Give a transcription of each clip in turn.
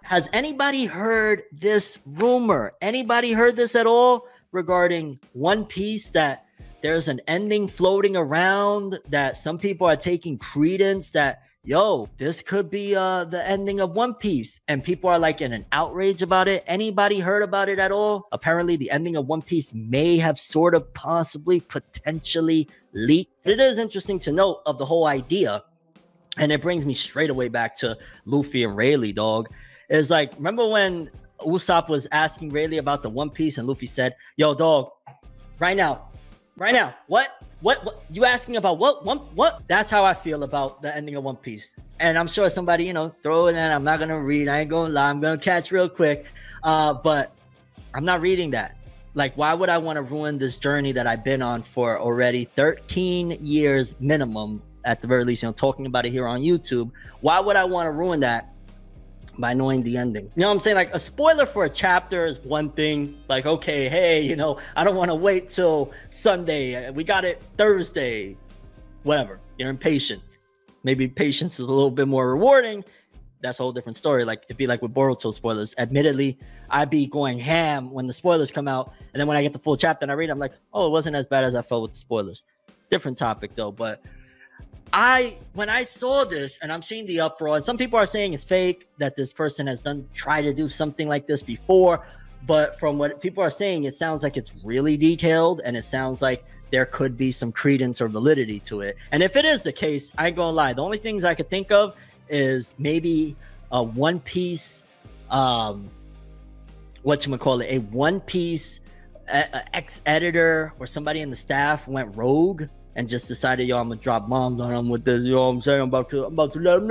has anybody heard this rumor? Anybody heard this at all regarding One Piece, that there's an ending floating around, that some people are taking credence that, yo, this could be the ending of One Piece, and people are like in an outrage about it? Anybody heard about it at all? Apparently the ending of One Piece may have sort of possibly potentially leaked. It is interesting to note of the whole idea, and it brings me straight away back to Luffy and Rayleigh, dog. It's like, remember when Usopp was asking Rayleigh about the One Piece, and Luffy said, yo, dog, right now, what you asking about? What? That's how I feel about the ending of One Piece. And I'm sure somebody, you know, throw it in. I'm not gonna read, I ain't gonna lie, I'm gonna catch real quick, but I'm not reading that. Like, why would I want to ruin this journey that I've been on for already 13 years minimum, at the very least, you know, talking about it here on YouTube? Why would I want to ruin that by knowing the ending? You know what I'm saying? Like, a spoiler for a chapter is one thing. Like, okay, hey, you know, I don't want to wait till Sunday. We got it Thursday. Whatever. You're impatient. Maybe patience is a little bit more rewarding. That's a whole different story. Like, it'd be like with Boruto spoilers. Admittedly, I'd be going ham when the spoilers come out, and then when I get the full chapter and I read it, I'm like, oh, it wasn't as bad as I felt with the spoilers. Different topic though. But when I saw this, and I'm seeing the uproar, and some people are saying it's fake, that this person has tried to do something like this before, but from what people are saying, it sounds like it's really detailed, and it sounds like there could be some credence or validity to it. And if it is the case, I ain't gonna lie, the only things I could think of is maybe a One Piece, a One Piece ex-editor or somebody in the staff went rogue and just decided, yo, I'm gonna drop bombs on them with this, you know what I'm saying? I'm about to let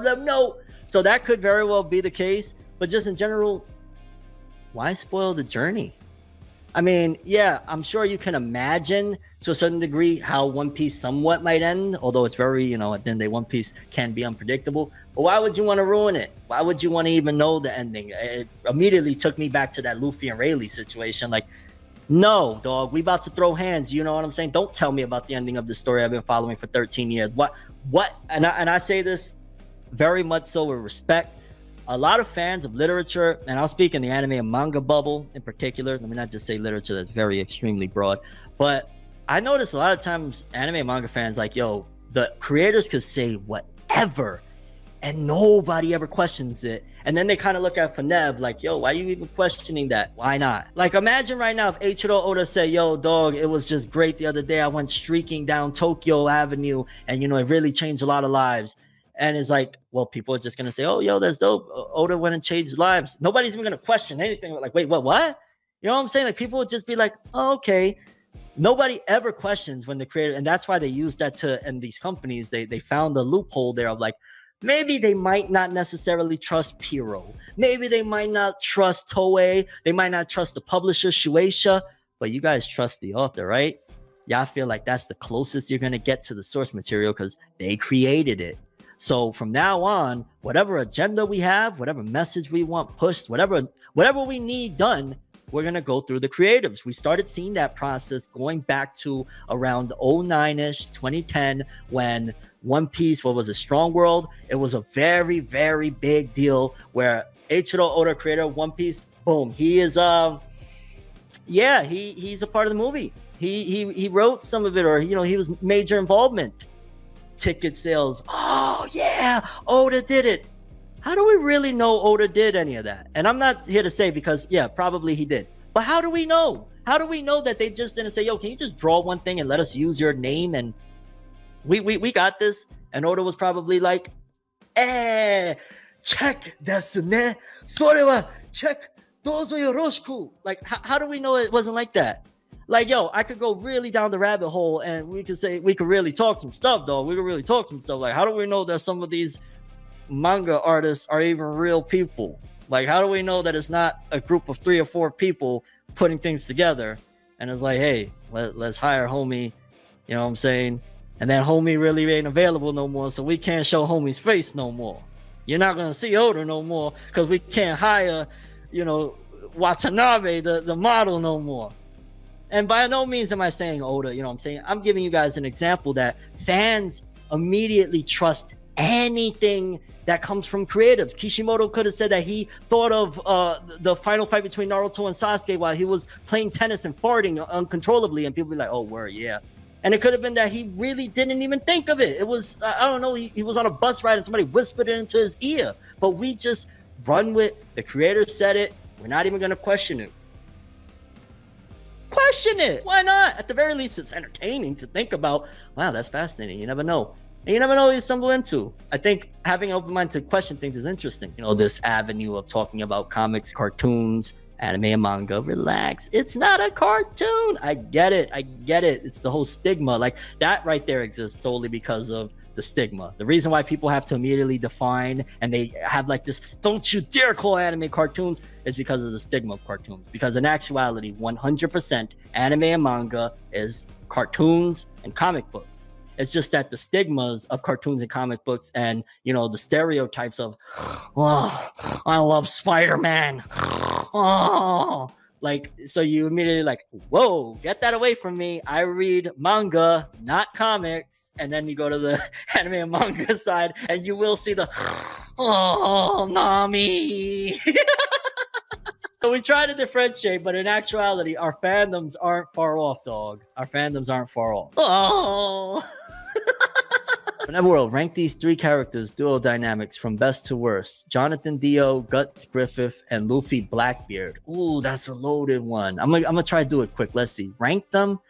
them know. So that could very well be the case. But just in general, why spoil the journey? I mean, yeah, I'm sure you can imagine to a certain degree how One Piece somewhat might end, although it's very, you know, at the end of the day, One Piece can be unpredictable. But why would you want to ruin it? Why would you want to even know the ending? It immediately took me back to that Luffy and Rayleigh situation. Like, no, dog, we about to throw hands. You know what I'm saying? Don't tell me about the ending of the story I've been following for 13 years. What? And I say this very much so with respect. A lot of fans of literature, and I'll speak in the anime and manga bubble in particular. Let me not just say literature, that's very extremely broad. But I notice a lot of times anime and manga fans, like, yo, the creators could say whatever and nobody ever questions it. And then they kind of look at Fornev like, yo, why are you even questioning that? Why not? Like, imagine right now if Eiichiro Oda said, yo, dog, it was just great the other day. I went streaking down Tokyo Avenue and, you know, it really changed a lot of lives. And it's like, well, people are just going to say, oh, yo, that's dope. Oda went and changed lives. Nobody's even going to question anything. Like, wait, what? You know what I'm saying? Like, people would just be like, oh, okay. Nobody ever questions when the creator, and that's why they use that to, and these companies, they found the loophole there of like, maybe they might not necessarily trust Piro. Maybe they might not trust Toei. They might not trust the publisher, Shueisha, but you guys trust the author, right? Y'all feel like that's the closest you're going to get to the source material because they created it. So from now on, whatever agenda we have, whatever message we want pushed, whatever we need done, we're going to go through the creatives. We started seeing that process going back to around 09-ish, 2010, when One Piece, what was a Strong World? It was a very, very big deal where Eiichiro Oda, creator of One Piece, boom, he is, yeah, he's a part of the movie. He wrote some of it, or, you know, he was major involvement. Ticket sales, oh yeah, Oda did it. How do we really know Oda did any of that? And I'm not here to say, because yeah, probably he did, but how do we know? How do we know that they just didn't say, yo, can you just draw one thing and let us use your name and we got this? And Oda was probably like, check desu ne, sore wa check, dozo yoroshiku. Like, how do we know it wasn't like that? Like, yo, I could go really down the rabbit hole and we could really talk some stuff, though. We could really talk some stuff. Like, how do we know that some of these manga artists are even real people? Like, how do we know that it's not a group of 3 or 4 people putting things together? And it's like, hey, let's hire homie, you know what I'm saying? And then homie really ain't available no more, so we can't show homie's face no more. You're not going to see Oda no more because we can't hire, you know, Watanabe, the model, no more. And by no means am I saying Oda, you know what I'm saying? I'm giving you guys an example that fans immediately trust anything that comes from creatives. Kishimoto could have said that he thought of the final fight between Naruto and Sasuke while he was playing tennis and farting uncontrollably, and people be like, oh, word, yeah. And it could have been that he really didn't even think of it. It was, I don't know, he was on a bus ride and somebody whispered it into his ear. But we just run with, the creator said it, we're not even going to question it. Question it. Why not? At the very least, it's entertaining to think about. Wow, that's fascinating. You never know. And you never know what you stumble into. I think having an open mind to question things is interesting. You know, this avenue of talking about comics, cartoons, anime and manga. Relax. It's not a cartoon. I get it. I get it. It's the whole stigma. Like, that right there exists solely because of the stigma. The reason why people have to immediately define and they have like this, don't you dare call anime cartoons, is because of the stigma of cartoons. Because in actuality, 100% anime and manga is cartoons and comic books. It's just that the stigmas of cartoons and comic books and, you know, the stereotypes of, oh, I love Spider-Man. Oh, like, so you immediately like, whoa, get that away from me. I read manga, not comics. And then you go to the anime and manga side and you will see the, oh, Nami. So we try to differentiate, but in actuality, our fandoms aren't far off, dog. Our fandoms aren't far off. Oh. ForneverWorld, rank these 3 characters' duo dynamics from best to worst. Jonathan Dio, Guts Griffith, and Luffy Blackbeard. Ooh, that's a loaded one. I'm gonna try to do it quick. Let's see. Rank them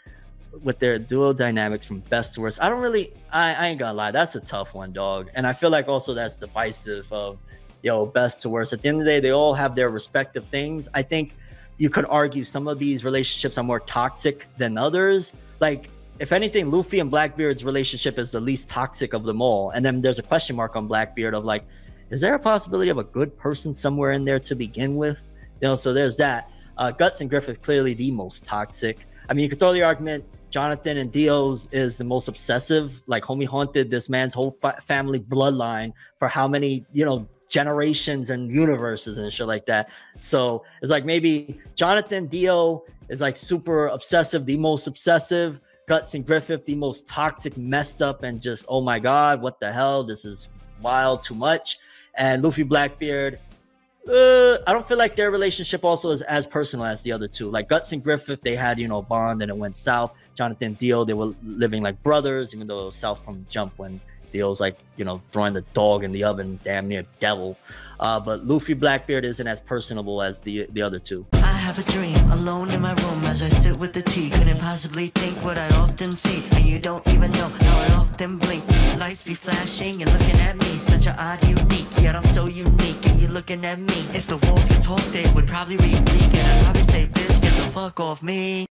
with their duo dynamics from best to worst. I ain't gonna lie. That's a tough one, dog. And I feel like also that's divisive of, yo, best to worst. At the end of the day, they all have their respective things. I think you could argue some of these relationships are more toxic than others. Like, if anything, Luffy and Blackbeard's relationship is the least toxic of them all. And then there's a question mark on Blackbeard of like, is there a possibility of a good person somewhere in there to begin with? You know, so there's that. Guts and Griffith, clearly the most toxic. I mean, you could throw the argument, Jonathan and Dio's is the most obsessive. Like, homie haunted this man's whole family bloodline for how many, you know, generations and universes and shit like that. So it's like maybe Jonathan Dio is like super obsessive, the most obsessive. Guts and Griffith, the most toxic, messed up, and just, oh my god, what the hell, this is wild, too much. And Luffy Blackbeard, I don't feel like their relationship also is as personal as the other two. Like Guts and Griffith, they had, you know, a bond and it went south. Jonathan Dio, they were living like brothers, even though it was south from jump when Dio's like, you know, throwing the dog in the oven, damn near devil. But Luffy Blackbeard isn't as personable as the other two. I have a dream, alone in my room as I sit with the tea. Couldn't possibly think what I often see, and you don't even know how I often blink. Lights be flashing and looking at me, such an odd unique, yet I'm so unique and you're looking at me. If the wolves could talk, they would probably repeat, and I'd probably say, bitch, get the fuck off me.